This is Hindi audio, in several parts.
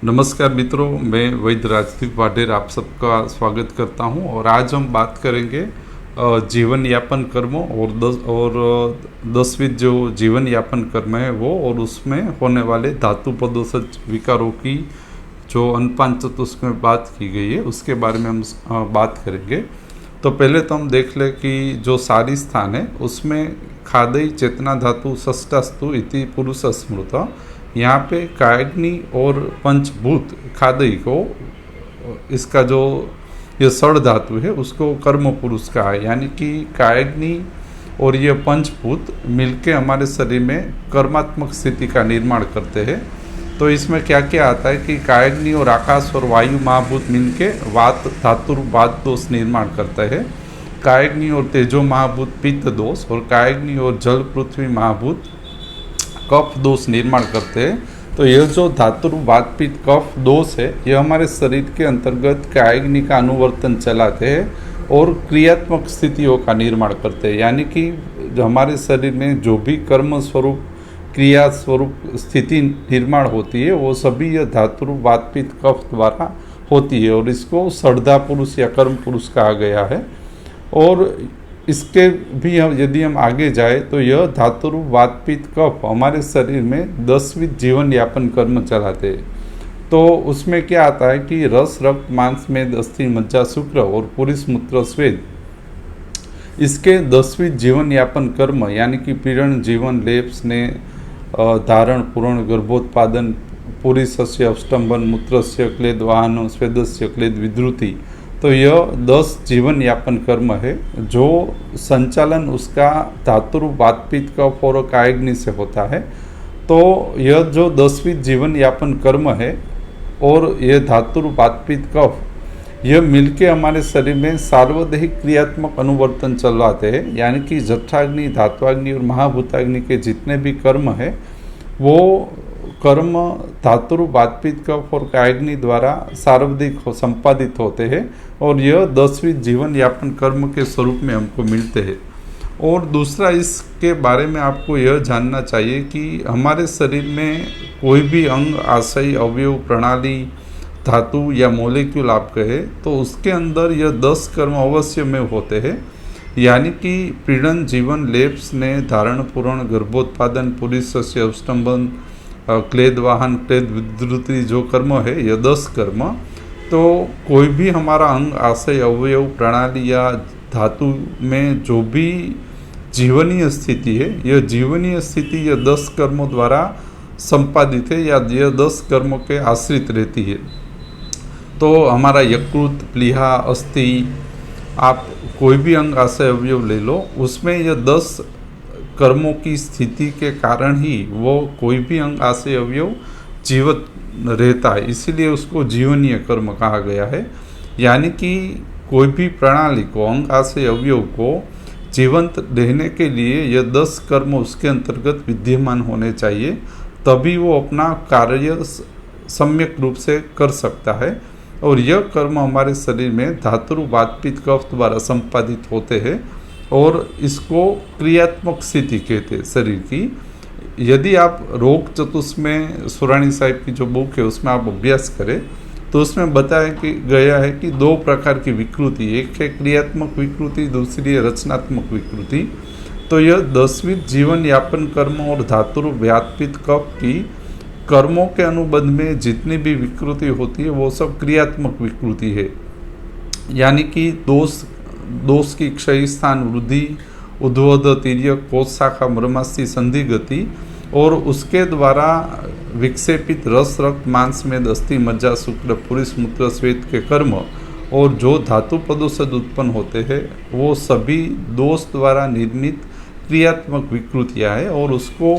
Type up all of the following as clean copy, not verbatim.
नमस्कार मित्रों, मैं वैद्य राजदीप वाडेर आप सबका स्वागत करता हूं। और आज हम बात करेंगे जीवन यापन कर्मों और 10वीं जो जीवन यापन कर्म है वो, और उसमें होने वाले धातु पदोसज विकारों की जो अनपान चतुष्क में बात की गई है उसके बारे में हम बात करेंगे। तो पहले तो हम देख लें कि जो सारी स्थान है उसमें खादई चेतना धातु षष्ठास्तु इति पुरुष स्मृत, यहाँ पे कायग्नि और पंचभूत खादई को, इसका जो ये षड धातु है उसको कर्म पुरुष कहा है। यानी कि कायग्नि और ये पंचभूत मिलके हमारे शरीर में कर्मात्मक स्थिति का निर्माण करते हैं। तो इसमें क्या क्या आता है कि कायग्नि और आकाश और वायु महाभूत मिलके वात धातु वात दोष निर्माण करते हैं। कायग्नि और तेजो महाभूत पित्त दोष, और कायग्नि और जल पृथ्वी महाभूत कफ दोष निर्माण करते हैं। तो यह जो धातु वात पित्त कफ दोष है यह हमारे शरीर के अंतर्गत कायग्नि का अनुवर्तन चलाते हैं और क्रियात्मक स्थितियों का निर्माण करते हैं। यानी कि जो हमारे शरीर में जो भी कर्म स्वरूप क्रिया स्वरूप स्थिति निर्माण होती है वो सभी यह धातु वात पित्त कफ द्वारा होती है, और इसको षड्धा पुरुष या कर्म पुरुष कहा गया है। और इसके भी हम यदि हम आगे जाए तो यह धातु वात पित्त कफ हमारे शरीर में 10वीं जीवन यापन कर्म चलाते हैं। तो उसमें क्या आता है कि रस रक्त मांस मेद अस्थि मज्जा शुक्र और पुरुष मूत्र स्वेद, इसके 10वीं जीवन यापन कर्म यानी कि पीड़न जीवन लेप स्नेह धारण पूर्ण गर्भोत्पादन पुरुषस्य अवष्टंबन मूत्रस्य क्लेद वाहन स्वेदस्य क्लेद विद्रुति, तो यह 10 जीवन यापन कर्म है जो संचालन उसका धातु वात पित्त कफ और कायग्नि से होता है। तो यह जो 10वीं जीवन यापन कर्म है और यह धातु वात पित्त कफ यह मिलके हमारे शरीर में सार्वदेहिक क्रियात्मक अनुवर्तन चलाते हैं। यानी कि जठराग्नि धात्वाग्नि और महाभूताग्नि के जितने भी कर्म है वो कर्म धातु वात पित्त कफ और कायग्नि द्वारा सार्वधिक संपादित होते हैं, और यह 10वीं जीवन यापन कर्म के स्वरूप में हमको मिलते हैं। और दूसरा इसके बारे में आपको यह जानना चाहिए कि हमारे शरीर में कोई भी अंग आशय अवयव प्रणाली धातु या मॉलिक्यूल आप कहे तो उसके अंदर यह 10 कर्म अवश्य में होते हैं। यानी कि पीड़न जीवन लेप स्नेह धारण पूर्ण गर्भोत्पादन पुरुषस्य अवष्टंबन क्लेद वाहन क्लेद विद्रुति जो कर्म है यह 10 कर्म। तो कोई भी हमारा अंग आशय अवयव प्रणाली या धातु में जो भी जीवनीय स्थिति है यह जीवनीय स्थिति यह 10 कर्मों द्वारा संपादित है या यह 10 कर्मों के आश्रित रहती है। तो हमारा यकृत प्लीहा अस्थि आप कोई भी अंग आशय अवयव ले लो, उसमें यह 10 कर्मों की स्थिति के कारण ही वो कोई भी अंग आशय अवयव जीवित रहता है, इसीलिए उसको जीवनीय कर्म कहा गया है। यानी कि कोई भी प्रणाली को अंग आशय अवयव को जीवंत रहने के लिए यह 10 कर्म उसके अंतर्गत विद्यमान होने चाहिए, तभी वो अपना कार्य सम्यक रूप से कर सकता है। और यह कर्म हमारे शरीर में धातु वात पित्त कफ द्वारा संपादित होते हैं, और इसको क्रियात्मक स्थिति कहते हैं शरीर की। यदि आप रोग चतुष्क में सुरानी साहिब की जो बुक है उसमें आप अभ्यास करें तो उसमें बताया कि गया है कि 2 प्रकार की विकृति, एक है क्रियात्मक विकृति, दूसरी है रचनात्मक विकृति। तो यह 10वीं जीवन यापन कर्म और धातु वात पित्त कफ की कर्मों के अनुबंध में जितनी भी विकृति होती है वो सब क्रियात्मक विकृति है। यानी कि दोष की क्षय स्थान वृद्धि उद्वद तिर्यक कोष शाखा मर्मास्थि संधि गति, और उसके द्वारा विक्षेपित रस रक्त मांस में अस्थि मज्जा शुक्र पुरुष मूत्र स्वेद के कर्म और जो धातु पदोसज उत्पन्न होते हैं वो सभी दोष द्वारा निर्मित क्रियात्मक विकृतियाँ हैं, और उसको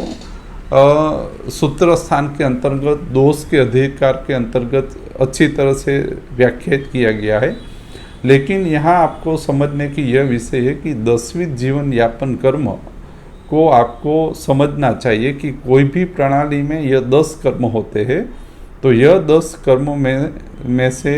सूत्र स्थान के अंतर्गत दोष के अधिकार के अंतर्गत अच्छी तरह से व्याख्यात किया गया है। लेकिन यहाँ आपको समझने की यह विषय है कि 10वीं जीवन यापन कर्म को आपको समझना चाहिए कि कोई भी प्रणाली में यह 10 कर्म होते हैं। तो यह 10 कर्मों में से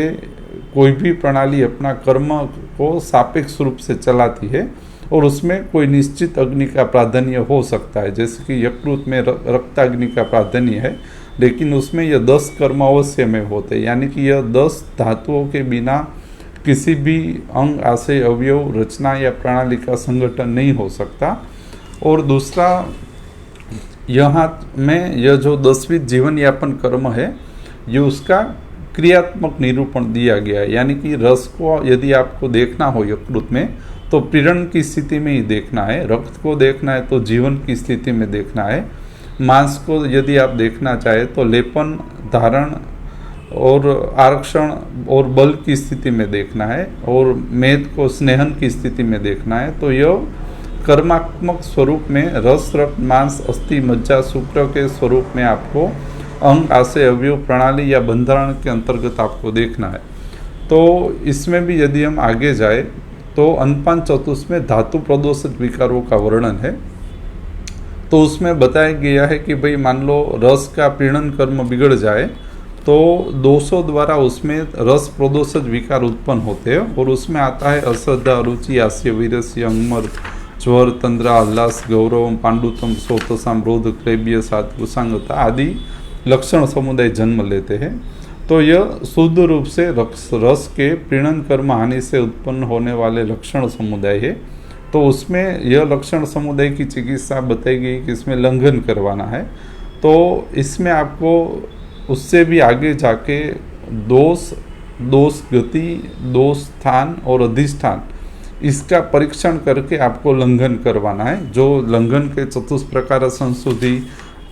कोई भी प्रणाली अपना कर्म को सापेक्ष रूप से चलाती है, और उसमें कोई निश्चित अग्नि का प्राधान्य हो सकता है। जैसे कि यकृत में रक्ताग्नि का प्राधान्य है, लेकिन उसमें यह 10 कर्म अवश्य में होते हैं, यानी कि यह 10 धातुओं के बिना किसी भी अंग, आशय, अवयव, रचना या प्रणाली का संगठन नहीं हो सकता। और दूसरा, यहाँ में यह जो 10वीं जीवन यापन कर्म है, ये उसका क्रियात्मक निरूपण दिया गया है, यानी कि रस को यदि आपको देखना हो यकृत में तो प्रीरण की स्थिति में ही देखना है, रक्त को देखना है तो जीवन की स्थिति में देखना है, मांस को यदि आप देखना चाहे तो लेपन, धारण और आरक्षण और बल की स्थिति में देखना है, और मेद को स्नेहन की स्थिति में देखना है। तो यह कर्मात्मक स्वरूप में रस, रक्त, मांस, अस्थि, मज्जा, शुक्र के स्वरूप में आपको अंग, आशय, अवयव, प्रणाली या बंधारण के अंतर्गत आपको देखना है। तो इसमें भी यदि हम आगे जाए तो अन्नपान चतुष्ट में धातु प्रदोषक विकारों का वर्णन है। तो उसमें बताया गया है कि भाई मान लो रस का प्रीणन कर्म बिगड़ जाए तो दोषों द्वारा उसमें रस प्रदोषक विकार उत्पन्न होते हैं, और उसमें आता है अश्रद्धा, अरुचि, हास्य, वीरस्य, अंगमर, ज्वर, तंद्रा, उल्लास, गौरव, पांडुतम, सोतसाम, रोध, क्लैब्य, कुशांगता आदि लक्षण समुदाय जन्म लेते हैं। तो यह शुद्ध रूप से रस के प्रीणन कर्म हानि से उत्पन्न होने वाले लक्षण समुदाय है। तो उसमें यह लक्षण समुदाय की चिकित्सा बताई गई कि इसमें लंघन करवाना है। तो इसमें आपको उससे भी आगे जाके दोष, दोष गति, दोष स्थान और अधिष्ठान, इसका परीक्षण करके आपको लंघन करवाना है। जो लंघन के चतुष्प्रकार संशुद्धि,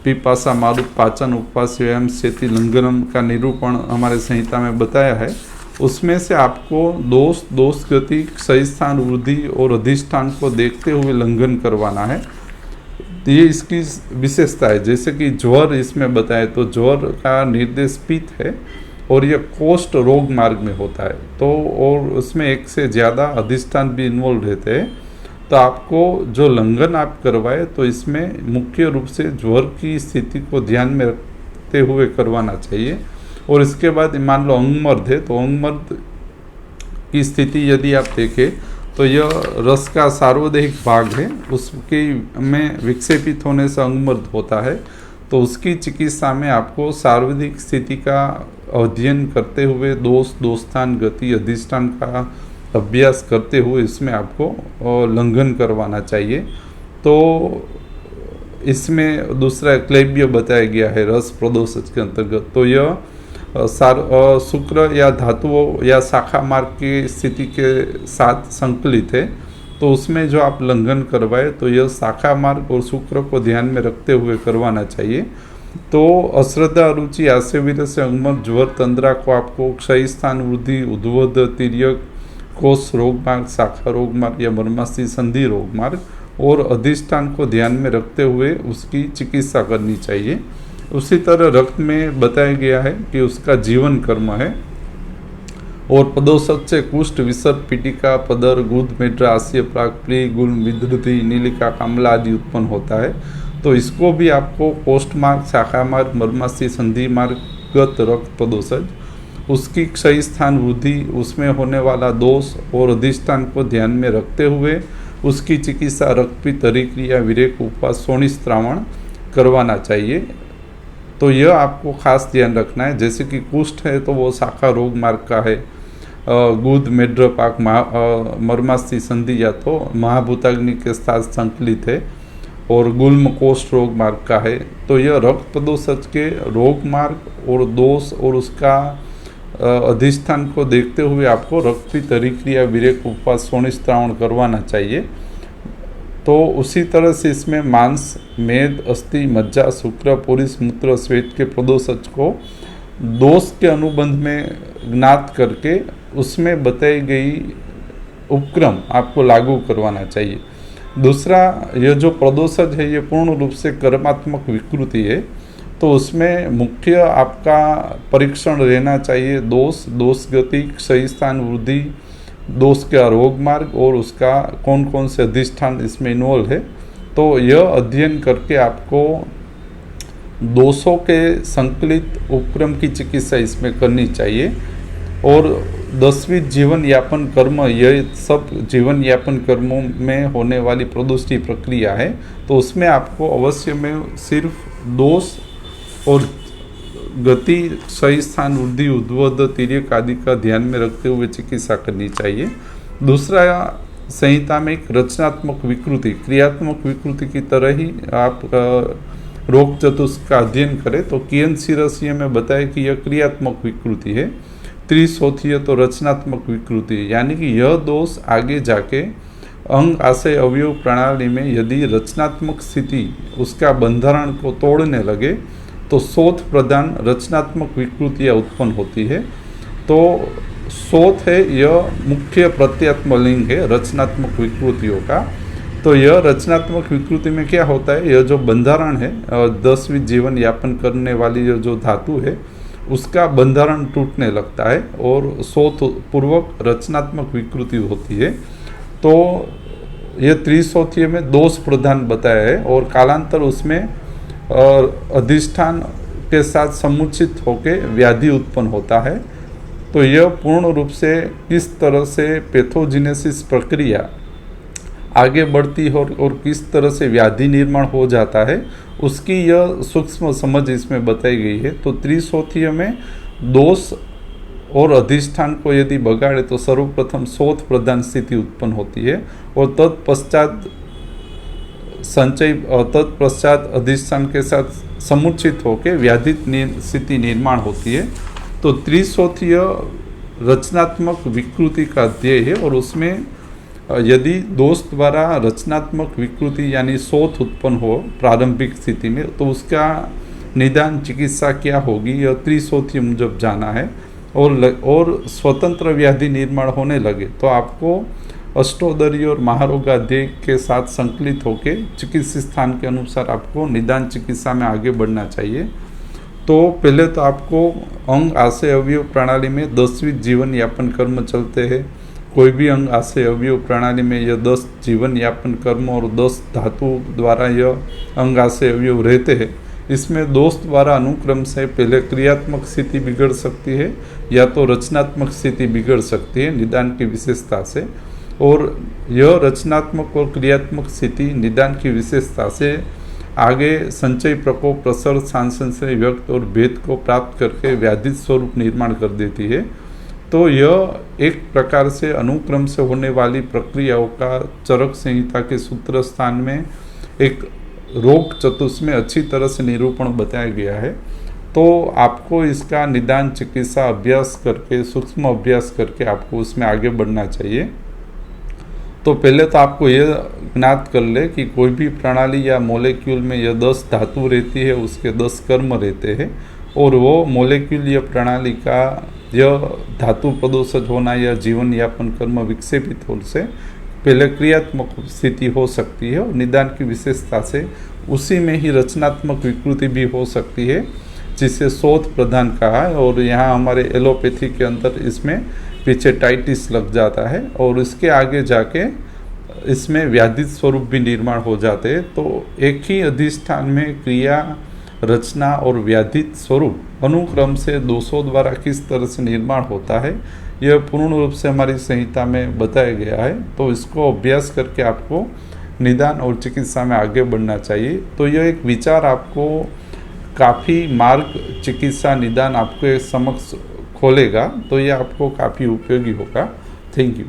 पिपासा, मारुत, पाचन, उपवास, व्यायाम, सेति, लंघनम का निरूपण हमारे संहिता में बताया है। उसमें से आपको दोष, दोष गति, क्षय स्थान, वृद्धि और अधिष्ठान को देखते हुए लंघन करवाना है। ये इसकी विशेषता है। जैसे कि ज्वर इसमें बताए तो ज्वर का निर्देश पित्त है और यह कोष्ठ रोग मार्ग में होता है, तो और उसमें एक से ज़्यादा अधिष्ठान भी इन्वॉल्व रहते हैं। तो आपको जो लंघन आप करवाए तो इसमें मुख्य रूप से ज्वर की स्थिति को ध्यान में रखते हुए करवाना चाहिए। और इसके बाद मान लो अंगमर्द है, तो अंगमर्द की स्थिति यदि आप देखें तो यह रस का सार्वदेहिक भाग है, उसके में विक्षेपित होने से अंगमर्द होता है। तो उसकी चिकित्सा में आपको सार्वदेहिक स्थिति का अध्ययन करते हुए दोष, दोषस्थान, गति, अधिष्ठान का अभ्यास करते हुए इसमें आपको लंघन करवाना चाहिए। तो इसमें दूसरा क्लैब्य बताया गया है रस प्रदोषक के अंतर्गत। तो यह शुक्र या धातुओं या शाखा मार्ग की स्थिति के साथ संकलित है। तो उसमें जो आप लंघन करवाए तो यह शाखा मार्ग और शुक्र को ध्यान में रखते हुए करवाना चाहिए। तो अश्रद्धा, अरुचि, हास्य, वीरस्य, अंगमर, ज्वर, तंद्रा को आपको क्षय स्थान, वृद्धि, उद्वद, तिर्यक, कोष रोग मार्ग, शाखा रोग मार्ग या मर्मास्थि संधि रोग मार्ग और अधिष्ठान को ध्यान में रखते हुए उसकी चिकित्सा करनी चाहिए। उसी तरह रक्त में बताया गया है कि उसका जीवन कर्म है, और पदोषक से कुष्ठ, विसर्प, पिटिका, पदर, गुद, मेड्रा, आस्य, प्राग, प्ली, गुल्म, विधृति, नीलिका, कामला आदि उत्पन्न होता है। तो इसको भी आपको कोष्ठ मार्ग, शाखा मार्ग, मर्मास्थि संधि मार्ग, गत रक्त प्रदोषक, उसकी क्षय स्थान वृद्धि, उसमें होने वाला दोष और अधिष्ठान को ध्यान में रखते हुए उसकी चिकित्सा रक्तपित्त, हरिक्रिया, विरेक, उपवास, सोनिस्त्रावण करवाना चाहिए। तो यह आपको खास ध्यान रखना है। जैसे कि कुष्ठ है तो वो शाखा रोग मार्ग का है, गुद, मेड्र, पाक, मर्मास्थि संधि या तो महाभूताग्नि के साथ संकलित है, और गुल्म कोष्ठ रोग मार्ग का है। तो यह रक्त प्रदोषक के रोग मार्ग और दोष और उसका अधिष्ठान को देखते हुए आपको रक्तपित्त, हरिक्रिया, विरेक, उपवास, सोनिस्त्रावण करवाना चाहिए। तो उसी तरह से इसमें मांस, मेद, अस्थि, मज्जा, शुक्र, पुरुष, मूत्र, श्वेत के प्रदोषक को दोष के अनुबंध में ज्ञात करके उसमें बताई गई उपक्रम आपको लागू करवाना चाहिए। दूसरा, यह जो प्रदोषक है ये पूर्ण रूप से कर्मात्मक विकृति है, तो उसमें मुख्य आपका परीक्षण रहना चाहिए दोष, दोष गति, क्षय स्थान वृद्धि, दोष का रोग मार्ग और उसका कौन कौन से अधिष्ठान इसमें इन्वॉल्व है। तो यह अध्ययन करके आपको दोषों के संकलित उपक्रम की चिकित्सा इसमें करनी चाहिए। और 10वीं जीवन यापन कर्म, यह सब जीवन यापन कर्मों में होने वाली प्रदुष्टि प्रक्रिया है। तो उसमें आपको अवश्य में सिर्फ दोष और गति, सही स्थान, वृद्धि, उद्वोध, तिर्यक आदि का ध्यान में रखते हुए चिकित्सा करनी चाहिए। दूसरा, संहिता में एक रचनात्मक विकृति, क्रियात्मक विकृति की तरह ही आप रोग चतुष्क का अध्ययन करें तो कियन सिरसिया में बताया कि यह क्रियात्मक विकृति है। त्रिशोथीय तो रचनात्मक विकृति है, यानी कि यह दोष आगे जाके अंग आशय अवयव प्रणाली में यदि रचनात्मक स्थिति उसका बंधारण को तोड़ने लगे तो शोथ प्रधान रचनात्मक विकृतियाँ उत्पन्न होती है। तो शोथ है यह मुख्य प्रत्यात्म लिंग है रचनात्मक विकृतियों का। तो यह रचनात्मक विकृति में क्या होता है, यह जो बंधारण है 10वीं जीवन यापन करने वाली जो धातु है उसका बंधारण टूटने लगता है और शोथ पूर्वक रचनात्मक विकृति होती है। तो यह त्रिशोथीय में दोष प्रधान बताया है और कालांतर उसमें अधिष्ठान के साथ समुचित होकर व्याधि उत्पन्न होता है। तो यह पूर्ण रूप से किस तरह से पैथोजेनेसिस प्रक्रिया आगे बढ़ती है और किस तरह से व्याधि निर्माण हो जाता है उसकी यह सूक्ष्म समझ इसमें बताई गई है। तो त्रिशोथीय में दोष और अधिष्ठान को यदि बगाड़े तो सर्वप्रथम शोथ प्रधान स्थिति उत्पन्न होती है और तत्पश्चात अधिष्ठान के साथ समुचित होकर व्याधित स्थिति निर्माण होती है। तो त्रिशोथीय रचनात्मक विकृति का अध्यय है और उसमें यदि दोष द्वारा रचनात्मक विकृति यानी शोथ उत्पन्न हो प्रारंभिक स्थिति में तो उसका निदान चिकित्सा क्या होगी, यह त्रिशोथीय मुजब जाना है। और स्वतंत्र व्याधि निर्माण होने लगे तो आपको अष्टोदरी और महारोगाध्यय के साथ संकलित होकर चिकित्सा स्थान के अनुसार आपको निदान चिकित्सा में आगे बढ़ना चाहिए। तो पहले तो आपको अंग आशय अवयव प्रणाली में 10वीं जीवन यापन कर्म चलते हैं। कोई भी अंग आशय अवयव प्रणाली में यह 10 जीवन यापन कर्म और 10 धातु द्वारा यह अंग आशय अवयव रहते हैं। इसमें दोष द्वारा अनुक्रम से पहले क्रियात्मक स्थिति बिगड़ सकती है या तो रचनात्मक स्थिति बिगड़ सकती है निदान की विशेषता से। और यह रचनात्मक और क्रियात्मक स्थिति निदान की विशेषता से आगे संचय, प्रकोप, प्रसर, सांसंशय, व्यक्त और भेद को प्राप्त करके व्याधित स्वरूप निर्माण कर देती है। तो यह एक प्रकार से अनुक्रम से होने वाली प्रक्रियाओं का चरक संहिता के सूत्र स्थान में एक रोग चतुष्क में अच्छी तरह से निरूपण बताया गया है। तो आपको इसका निदान चिकित्सा अभ्यास करके, सूक्ष्म अभ्यास करके आपको उसमें आगे बढ़ना चाहिए। तो पहले तो आपको यह ज्ञात कर ले कि कोई भी प्रणाली या मोलेक्यूल में यह 10 धातु रहती है, उसके 10 कर्म रहते हैं और वो मोलेक्यूल या प्रणाली का यह धातु प्रदोषज होना या जीवन यापन कर्म विक्षेपित होने से पहले क्रियात्मक स्थिति हो सकती है और निदान की विशेषता से उसी में ही रचनात्मक विकृति भी हो सकती है जिसे शोथ प्रधान कहा है। और यहाँ हमारे एलोपैथी के अंदर इसमें पीछे टाइटिस लग जाता है और इसके आगे जाके इसमें व्याधित स्वरूप भी निर्माण हो जाते हैं। तो एक ही अधिष्ठान में क्रिया, रचना और व्याधित स्वरूप अनुक्रम से दोषों द्वारा किस तरह से निर्माण होता है यह पूर्ण रूप से हमारी संहिता में बताया गया है। तो इसको अभ्यास करके आपको निदान और चिकित्सा में आगे बढ़ना चाहिए। तो यह एक विचार आपको काफ़ी मार्ग चिकित्सा निदान आपके समक्ष खोलेगा, तो यह आपको काफ़ी उपयोगी होगा। Thank you.